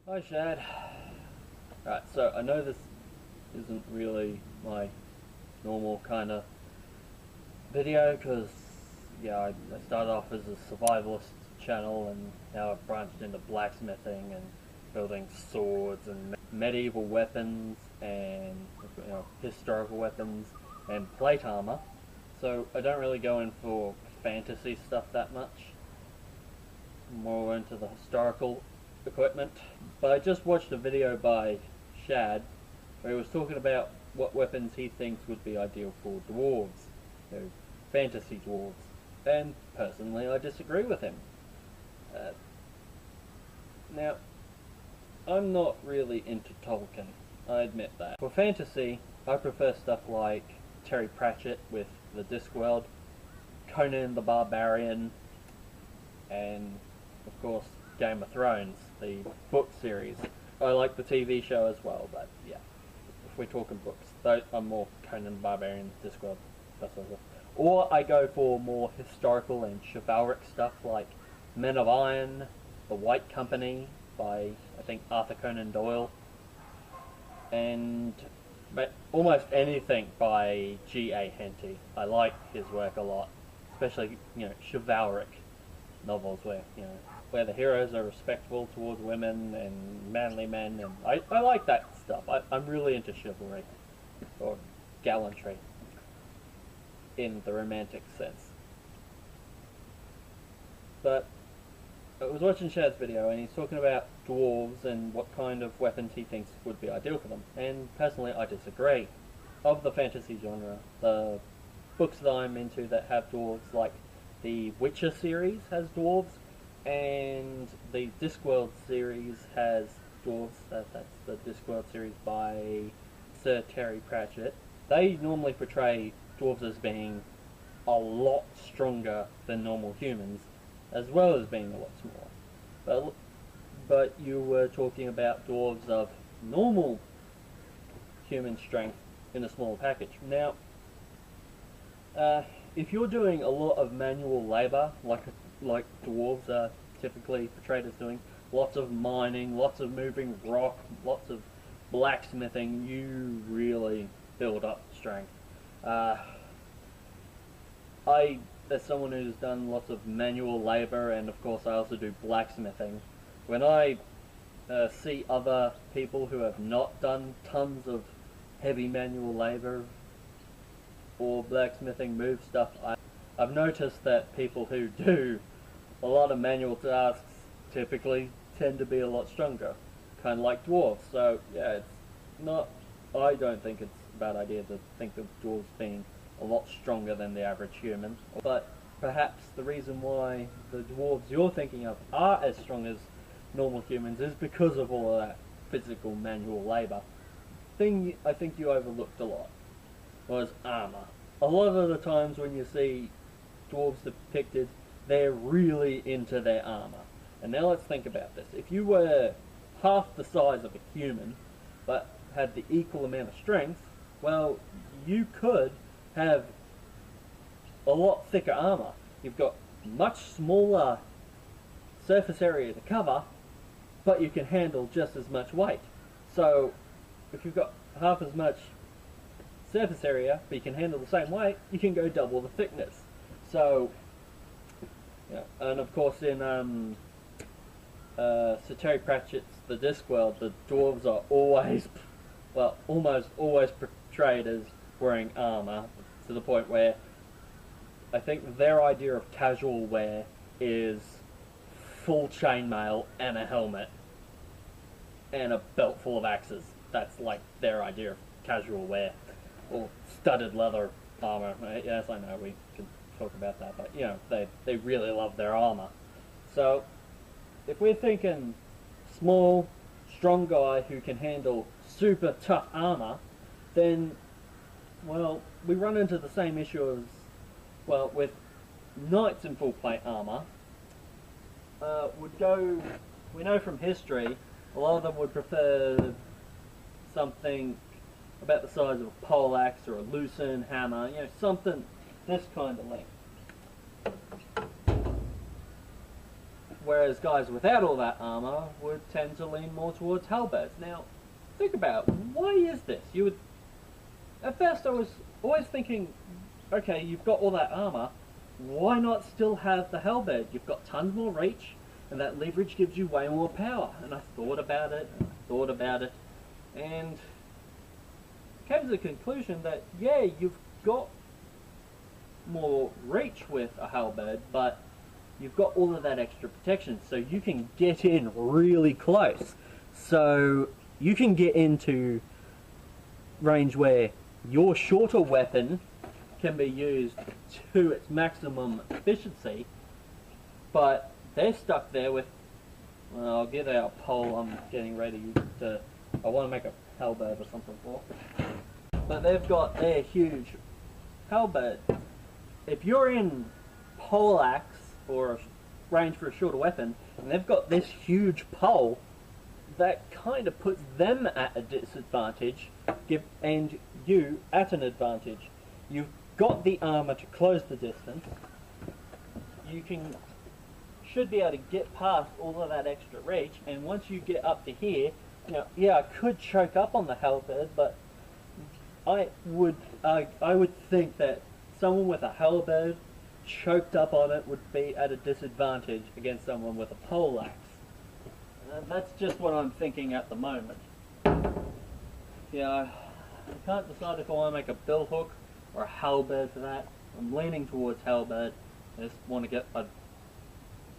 Hi Shad. Right, so I know this isn't really my normal kind of video because, yeah, I started off as a survivalist channel and now I've branched into blacksmithing and building swords and medieval weapons and historical weapons and plate armor. So I don't really go in for fantasy stuff that much. I'm more into the historical equipment. But I just watched a video by Shad where he was talking about what weapons he thinks would be ideal for dwarves, fantasy dwarves, and personally I disagree with him. Now, I'm not really into Tolkien, I admit that. For fantasy, I prefer stuff like Terry Pratchett with the Discworld, Conan the Barbarian, and of course Game of Thrones, the book series. I like the TV show as well, but yeah, if we're talking books, I'm more Conan the Barbarian, Discworld, that sort of stuff. Or I go for more historical and chivalric stuff like Men of Iron, The White Company by, I think, Arthur Conan Doyle, and almost anything by G.A. Henty. I like his work a lot, especially chivalric novels where the heroes are respectful towards women and manly men, and I like that stuff. I'm really into chivalry, or gallantry, in the romantic sense. But I was watching Shad's video and he's talking about dwarves and what kind of weapons he thinks would be ideal for them, and personally I disagree. Of the fantasy genre, the books that I'm into that have dwarves, like the Witcher series has dwarves, and the Discworld series has dwarves. That's the Discworld series by Sir Terry Pratchett. They normally portray dwarves as being a lot stronger than normal humans, as well as being a lot smaller. But you were talking about dwarves of normal human strength in a small package. Now, if you're doing a lot of manual labour, like dwarves are typically portrayed as doing, lots of mining, lots of moving rock, lots of blacksmithing, you really build up strength. As someone who's done lots of manual labour, and of course I also do blacksmithing, when I see other people who have not done tons of heavy manual labour or blacksmithing move stuff, I've noticed that people who do a lot of manual tasks typically tend to be a lot stronger, kind of like dwarves. So yeah, I don't think it's a bad idea to think of dwarves being a lot stronger than the average human. But perhaps the reason why the dwarves you're thinking of are as strong as normal humans is because of all of that physical manual labour. Thing I think you overlooked a lot was armour. A lot of the times when you see dwarves depicted, they're really into their armour. And now let's think about this. If you were half the size of a human, but had the equal amount of strength, well, you could have a lot thicker armour. You've got much smaller surface area to cover, but you can handle just as much weight. So if you've got half as much surface area, but you can handle the same weight, you can go double the thickness. So, yeah, and of course in Sir Terry Pratchett's The Discworld, the dwarves are always, well, almost always portrayed as wearing armour, to the point where I think their idea of casual wear is full chainmail and a helmet and a belt full of axes. That's like their idea of casual wear. Or studded leather armour. Yes, I know, we can talk about that, but they really love their armour. So if we're thinking small, strong guy who can handle super tough armour, then, well, we run into the same issue as, well, with knights in full plate armour. We know from history, a lot of them would prefer something about the size of a poleaxe or a lucerne hammer, something this kind of length. whereas guys without all that armor would tend to lean more towards halberds. Now, think about it. Why is this? At first I was always thinking, okay, you've got all that armor, why not still have the halberd? You've got tons more reach, and that leverage gives you way more power. And I thought about it, and came to the conclusion that, yeah, you've got more reach with a halberd, but you've got all of that extra protection, so you can get in really close. So you can get into range where your shorter weapon can be used to its maximum efficiency, but they're stuck there with, well, I'll get our pole I'm getting ready to, I want to make a halberd or something for, but they've got their huge halberd. If you're in poleaxe or a range for a shorter weapon, and they've got this huge pole, that kind of puts them at a disadvantage, and you at an advantage. You've got the armor to close the distance. You should be able to get past all of that extra reach, and once you get up to here, yeah, I could choke up on the halberd, but I would think that someone with a halberd choked up on it would be at a disadvantage against someone with a poleaxe. That's just what I'm thinking at the moment. Yeah, I can't decide if I want to make a billhook or a halberd for that. I'm leaning towards halberd. I just want to get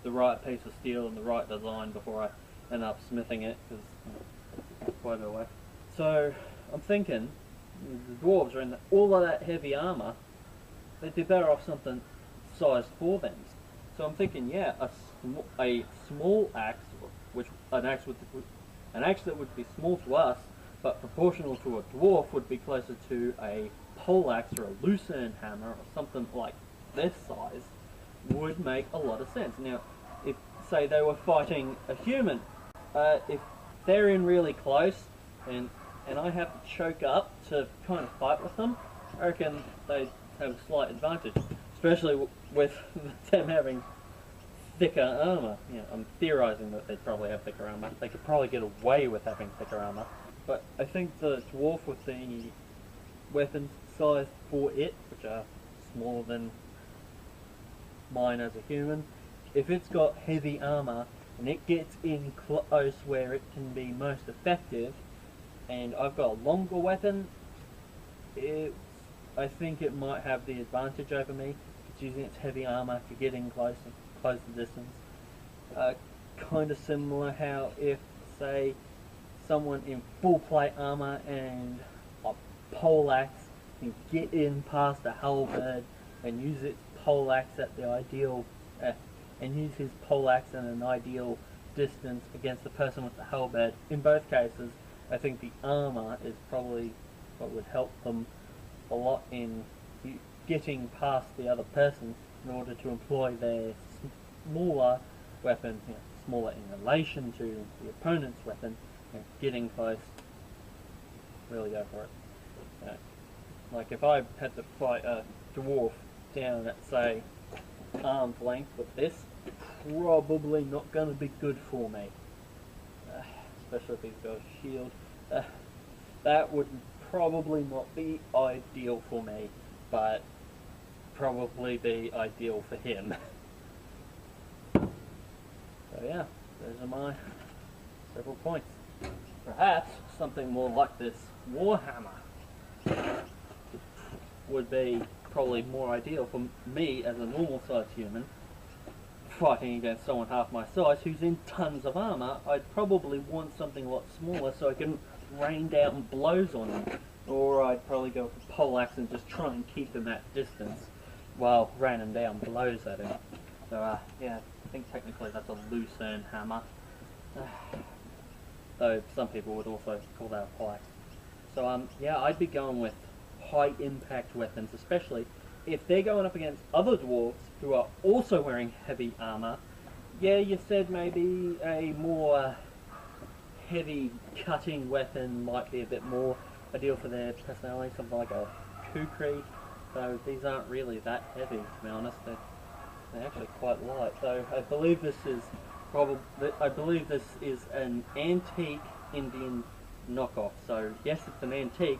the right piece of steel and the right design before I end up smithing it, because it's quite a way. So I'm thinking, the dwarves are in all of that heavy armor, they'd be better off something sized for them. So I'm thinking, yeah, a small axe, an axe that would be small to us, but proportional to a dwarf, would be closer to a poleaxe or a lucerne hammer or something like this size, would make a lot of sense. Now, if, say, they were fighting a human, if they're in really close, and I have to choke up to kind of fight with them, I reckon they'd have a slight advantage, especially with them having thicker armor. I'm theorizing that they'd probably have thicker armor. They could probably get away with having thicker armor, but I think the dwarf with the weapons size for it, which are smaller than mine as a human, if it's got heavy armor and it gets in close where it can be most effective, and I've got a longer weapon, I think it might have the advantage over me. It's using its heavy armor to get in close and close the distance. Kind of similar how if, say, someone in full plate armor and a poleaxe can get in past a halberd and use its poleaxe at the ideal, and use his poleaxe at an ideal distance against the person with the halberd. In both cases, I think the armor is probably what would help them a lot in getting past the other person in order to employ their smaller weapon, smaller in relation to the opponent's weapon, getting close, really go for it. Like if I had to fight a dwarf down at, say, arm's length with this, probably not going to be good for me. Especially if he's got a shield. That would probably not be ideal for me, but probably be ideal for him. So yeah, those are my several points. Perhaps something more like this Warhammer would be probably more ideal for me as a normal sized human, fighting against someone half my size who's in tons of armor. I'd probably want something a lot smaller so I can rain down blows on him, or I'd probably go with a poleaxe and just try and keep him at distance while raining down blows at him. So yeah, I think technically that's a lucerne hammer, though some people would also call that a poleaxe. So yeah, I'd be going with high impact weapons, especially if they're going up against other dwarves who are also wearing heavy armor. Yeah, you said maybe a more heavy cutting weapon might be a bit more ideal for their personality, something like a kukri, though these aren't really that heavy, to be honest. They're actually quite light, though I believe this is probably, I believe this is an antique Indian knockoff. So yes, it's an antique,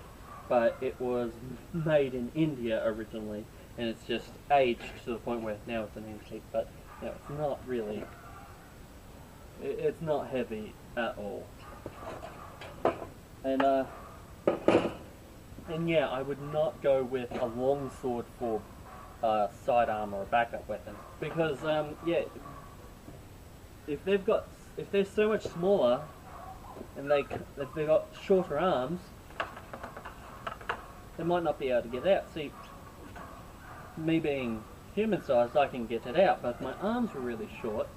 but it was made in India originally, and it's just aged to the point where now it's an antique. But you know, it's not really. It's not heavy at all. And yeah, I would not go with a longsword for sidearm or a backup weapon, because yeah, if they're so much smaller and if they've got shorter arms, they might not be able to get out. See, me being human sized, I can get it out, but if my arms were really short,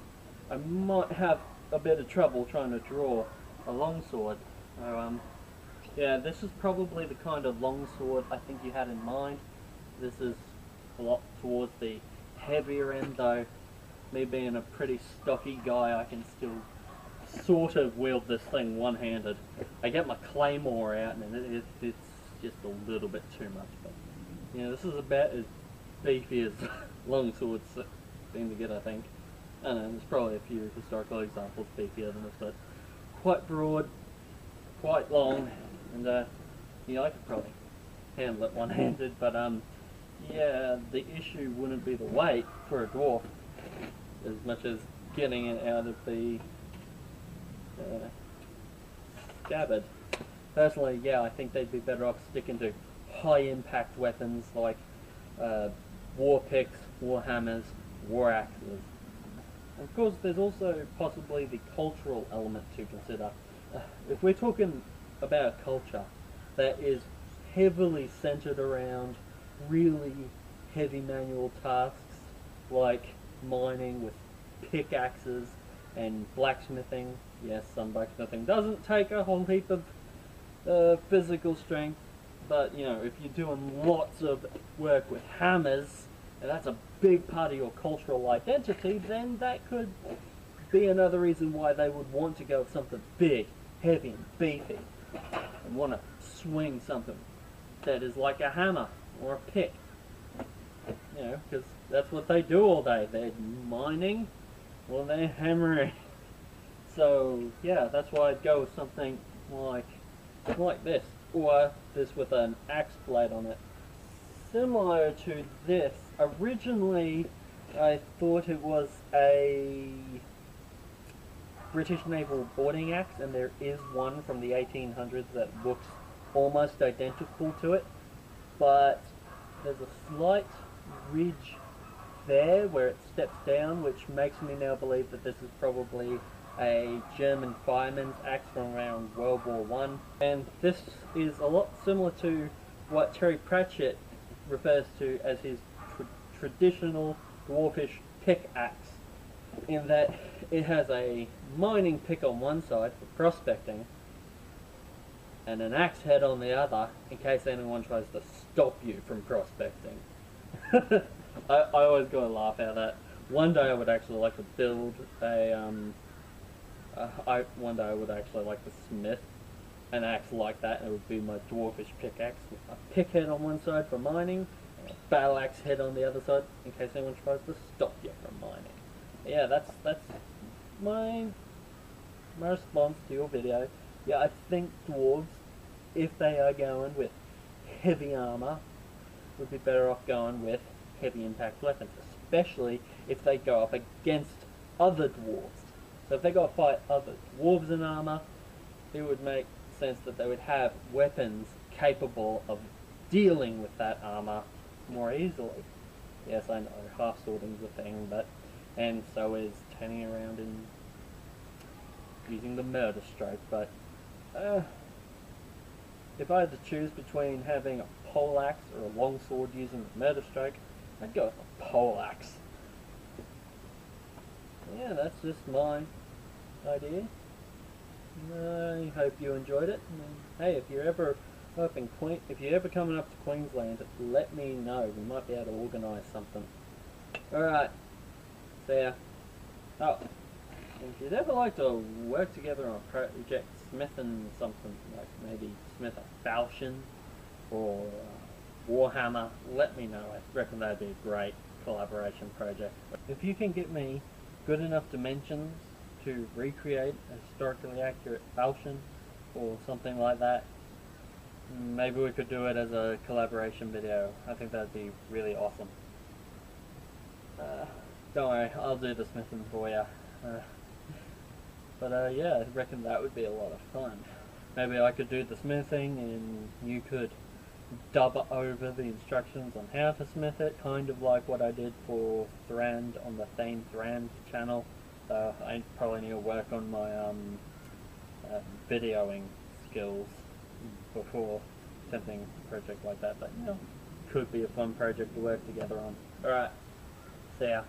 I might have a bit of trouble trying to draw a longsword. So, yeah, this is probably the kind of longsword I think you had in mind. This is a lot towards the heavier end, though. Me being a pretty stocky guy, I can still sort of wield this thing one-handed. I get my claymore out, and it's just a little bit too much. But yeah, this is about as beefy as longswords seem to get, I think. I don't know, there's probably a few historical examples beefier than this, but quite broad, quite long, and yeah, I could probably handle it one-handed, but yeah, the issue wouldn't be the weight for a dwarf as much as getting it out of the scabbard. Personally, yeah, I think they'd be better off sticking to high-impact weapons like war picks, war hammers, war axes. Of course, there's also possibly the cultural element to consider. If we're talking about a culture that is heavily centered around really heavy manual tasks like mining with pickaxes and blacksmithing. Yes, some blacksmithing doesn't take a whole heap of physical strength, but you know, if you're doing lots of work with hammers, and that's a big part of your cultural identity, then that could be another reason why they would want to go with something big, heavy, and beefy, and want to swing something that is like a hammer or a pick. You know, because that's what they do all day. They're mining or they're hammering. So yeah, that's why I'd go with something like this, or this with an axe blade on it. Similar to this, originally I thought it was a British naval boarding axe, and there is one from the 1800s that looks almost identical to it, but there's a slight ridge there where it steps down, which makes me now believe that this is probably a German fireman's axe from around World War One. And this is a lot similar to what Terry Pratchett refers to as his traditional dwarfish pickaxe, in that it has a mining pick on one side for prospecting and an axe head on the other in case anyone tries to stop you from prospecting. I always go and laugh at that. One day I would actually like to build one day I would actually like to smith an axe like that, and it would be my dwarfish pickaxe with a pick head on one side for mining, and a battle axe head on the other side in case anyone tries to stop you from mining. Yeah, that's my response to your video. Yeah, I think dwarves, if they are going with heavy armor, would be better off going with heavy impact weapons, especially if they go up against other dwarves. So if they go fight other dwarves in armor, it would make sense that they would have weapons capable of dealing with that armor more easily. Yes, I know, half sorting's a thing, but and so is turning around and using the murder stroke, but if I had to choose between having a poleaxe or a longsword using the murder stroke, I'd go with a poleaxe. Yeah, that's just my idea. I hope you enjoyed it. And, hey, if you're ever coming up to Queensland, let me know. We might be able to organise something. Alright. See ya. Oh, if you'd ever like to work together on a project smithing something, like maybe smith a falchion or a warhammer, let me know. I reckon that'd be a great collaboration project. If you can get me good enough dimensions to recreate a historically accurate falchion or something like that, maybe we could do it as a collaboration video. I think that'd be really awesome. Don't worry, I'll do the smithing for you. But yeah, I reckon that would be a lot of fun. Maybe I could do the smithing and you could dub over the instructions on how to smith it, kind of like what I did for Thrand on the Thane Thrand channel. I probably need to work on my videoing skills before attempting a project like that, but you know, could be a fun project to work together on. Alright, see ya.